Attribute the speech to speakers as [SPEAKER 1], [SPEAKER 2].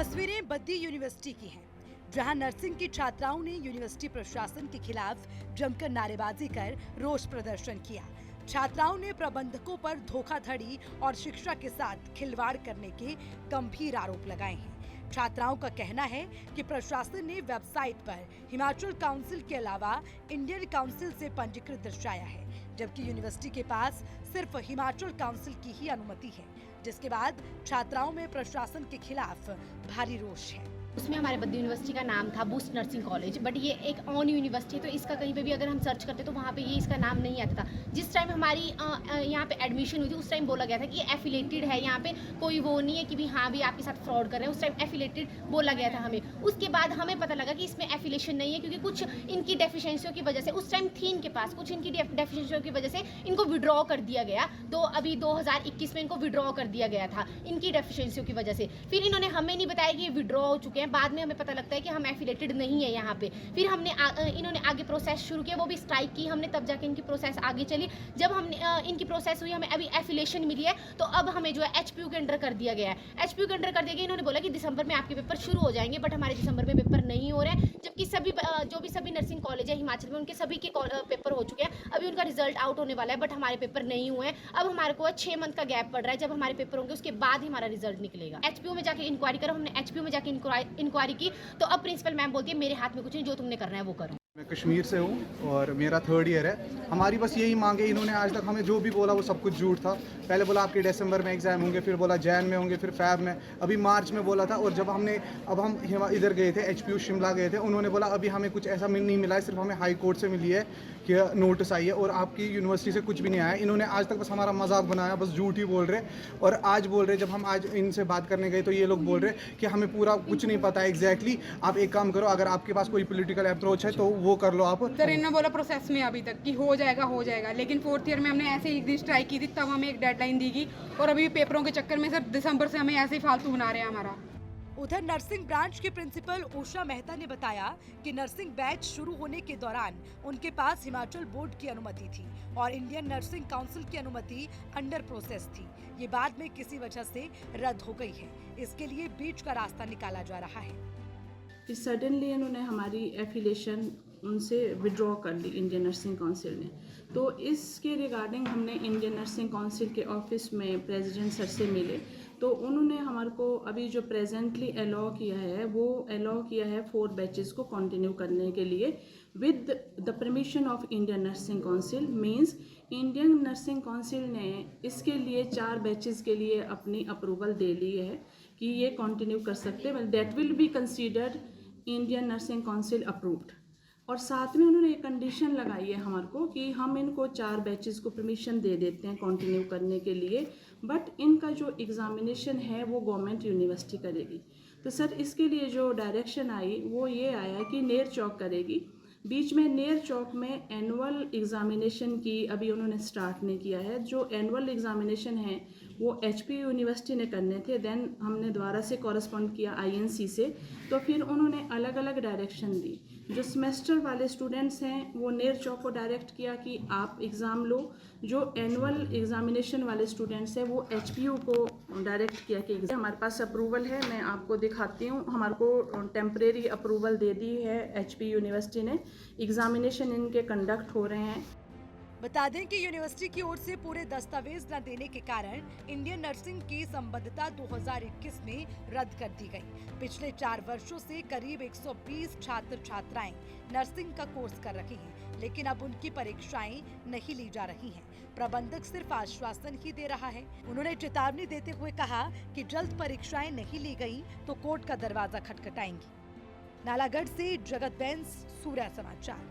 [SPEAKER 1] तस्वीरें बद्दी यूनिवर्सिटी की हैं, जहां नर्सिंग की छात्राओं ने यूनिवर्सिटी प्रशासन के खिलाफ जमकर नारेबाजी कर रोष प्रदर्शन किया। छात्राओं ने प्रबंधकों पर धोखाधड़ी और शिक्षा के साथ खिलवाड़ करने के गंभीर आरोप लगाए हैं। छात्राओं का कहना है कि प्रशासन ने वेबसाइट पर हिमाचल काउंसिल के अलावा इंडियन काउंसिल से पंजीकृत दर्शाया है, जबकि यूनिवर्सिटी के पास सिर्फ हिमाचल काउंसिल की ही अनुमति है, जिसके बाद छात्राओं में प्रशासन के खिलाफ भारी रोष है।
[SPEAKER 2] उसमें हमारे बद्दी यूनिवर्सिटी का नाम था बूस्ट नर्सिंग कॉलेज, बट ये एक ऑन यूनिवर्सिटी है, तो इसका कहीं पे भी अगर हम सर्च करते तो वहाँ पे ये इसका नाम नहीं आता था। जिस टाइम हमारी यहाँ पे एडमिशन हुई थी उस टाइम बोला गया था कि ये एफिलेटेड है, यहाँ पे कोई वो नहीं है कि भी हाँ भी आपके साथ फ्रॉड कर रहे हैं। उस टाइम एफिलेटेड बोला गया था हमें। उसके बाद हमें पता लगा कि इसमें एफिलेशन नहीं है, क्योंकि कुछ इनकी डेफिशिएंसियों की वजह से उस टाइम थी इनके पास, कुछ इनकी डेफिशिएंसियों की वजह से इनको विड्रॉ कर दिया गया। तो अभी 2021 में इनको विड्रॉ कर दिया गया था इनकी डेफिशिएंसियों की वजह से। फिर इन्होंने हमें नहीं बताया कि ये विड्रॉ हो चुके हैं, बाद में हमें पता लगता है कि हम एफिलेटेड नहीं है यहाँ पे। फिर हमने इन्होंने आगे प्रोसेस शुरू किया, वो भी स्ट्राइक की हमने, तब जाके इनकी प्रोसेस आगे चली। जब हमने इनकी प्रोसेस हुई, हमें अभी एफिलेशन मिली है, तो अब हमें जो है एचपीयू के अंडर कर दिया गया है। एचपीयू के अंडर कर दिया गया। इन्होंने बोला कि दिसंबर में आपके पेपर शुरू हो जाएंगे, बट हमारे दिसंबर में पेपर नहीं हो रहे हैं, जबकि सभी नर्सिंग कॉलेज है हिमाचल में उनके सभी के पेपर हो चुके हैं। अभी उनका रिजल्ट आउट होने वाला है, बट हमारे पेपर नहीं हुए हैं। अब हमारे को 6 मंथ का गैप पड़ रहा है। जब हमारे पेपर होंगे उसके बाद ही हमारा रिजल्ट निकलेगा। एचपीयू में जाके इंक्वायरी करो। हमने एचपीयू में जाके इंक्वायरी की, तो अब प्रिंसिपल मैम बोलती है मेरे हाथ में कुछ नहीं, जो तुमने करना है वो करो।
[SPEAKER 3] मैं कश्मीर से हूँ और मेरा 3rd ईयर है। हमारी बस यही मांग है, इन्होंने आज तक हमें जो भी बोला वो सब कुछ झूठ था। पहले बोला आपके दिसंबर में एग्जाम होंगे, फिर बोला जैन में होंगे, फिर फैब में, अभी मार्च में बोला था। और जब हम इधर गए थे, एचपीयू शिमला गए थे, उन्होंने बोला अभी हमें कुछ ऐसा नहीं मिला है, सिर्फ हमें हाई कोर्ट से मिली है कि नोटिस आई है और आपकी यूनिवर्सिटी से कुछ भी नहीं आया। इन्होंने आज तक बस हमारा मजाक बनाया, बस झूठ ही बोल रहे। और आज बोल रहे, जब हम आज इनसे बात करने गए तो ये लोग बोल रहे कि हमें पूरा कुछ नहीं पता है एग्जैक्टली। आप एक काम करो, अगर आपके पास कोई पॉलिटिकल अप्रोच है तो वो कर लो आप।
[SPEAKER 4] सर इन्होंने बोला प्रोसेस में अभी तक कि हो जाएगा, लेकिन 4th ईयर में हमने ऐसे एक दिन स्ट्राइक की थी, तब हमें एक डेडलाइन दी गई, और अभी पेपरों के चक्कर में सर दिसंबर से हमें ऐसे ही फालतू बना रहे हैं हमारा।
[SPEAKER 1] उधर नर्सिंग ब्रांच के प्रिंसिपल उषा मेहता ने बताया कि नर्सिंग बैच शुरू होने के दौरान उनके पास हिमाचल बोर्ड की अनुमति थी और इंडियन नर्सिंग काउंसिल की अनुमति अंडर प्रोसेस थी। ये बाद में किसी वजह से रद्द हो गई है। इसके लिए बीच का रास्ता निकाला जा रहा है।
[SPEAKER 5] फिर सडनली इन्होंने हमारी एफिलेशन उनसे विड्रॉ कर ली इंडियन नर्सिंग काउंसिल ने। तो इसके रिगार्डिंग हमने इंडियन नर्सिंग काउंसिल के ऑफिस में प्रेसिडेंट सर से मिले, तो उन्होंने हमारे को अभी जो प्रेजेंटली अलाउ किया है वो अलाउ किया है 4 बैचेस को कंटिन्यू करने के लिए with the permission of Indian nursing council. Means Indian nursing council ने इसके लिए 4 बैचेस के लिए अपनी अप्रूवल दे ली है कि ये कंटिन्यू कर सकते हैं। That will be considered Indian nursing council approved. और साथ में उन्होंने एक कंडीशन लगाई है हमारे को कि हम इनको 4 बैचेस को परमिशन दे देते हैं कंटिन्यू करने के लिए, बट इनका जो एग्ज़ामिनेशन है वो गवर्नमेंट यूनिवर्सिटी करेगी। तो सर इसके लिए जो डायरेक्शन आई वो ये आया कि नेर चौक करेगी। बीच में नेर चौक में एनुअल एग्ज़ामिनेशन की अभी उन्होंने स्टार्ट नहीं किया है। जो एनुअल एग्ज़ामिनेशन है वो एचपी यूनिवर्सिटी ने करने थे, देन हमने दोबारा से कॉरेस्पॉन्ड किया आईएनसी से, तो फिर उन्होंने अलग अलग डायरेक्शन दी। जो सेमेस्टर वाले स्टूडेंट्स हैं वो नेर चौक को डायरेक्ट किया कि आप एग्ज़ाम लो। जो एनुअल एग्ज़ामिनेशन वाले स्टूडेंट्स हैं वो एचपीयू को डायरेक्ट किया कि हमारे पास अप्रूवल है, मैं आपको दिखाती हूँ। हमारे को टेम्परेरी अप्रूवल दे दी है एचपी यूनिवर्सिटी ने। एग्ज़ामिनेशन इनके कंडक्ट हो रहे हैं।
[SPEAKER 1] बता दें कि यूनिवर्सिटी की ओर से पूरे दस्तावेज न देने के कारण इंडियन नर्सिंग की संबद्धता 2021 में रद्द कर दी गई। पिछले 4 वर्षों से करीब 120 छात्र छात्राएं नर्सिंग का कोर्स कर रही हैं, लेकिन अब उनकी परीक्षाएं नहीं ली जा रही हैं। प्रबंधक सिर्फ आश्वासन ही दे रहा है। उन्होंने चेतावनी देते हुए कहा कि जल्द परीक्षाएं नहीं ली गई तो कोर्ट का दरवाजा खटखटाएंगी। नालागढ़ से जगत बेंस, सूर्य समाचार।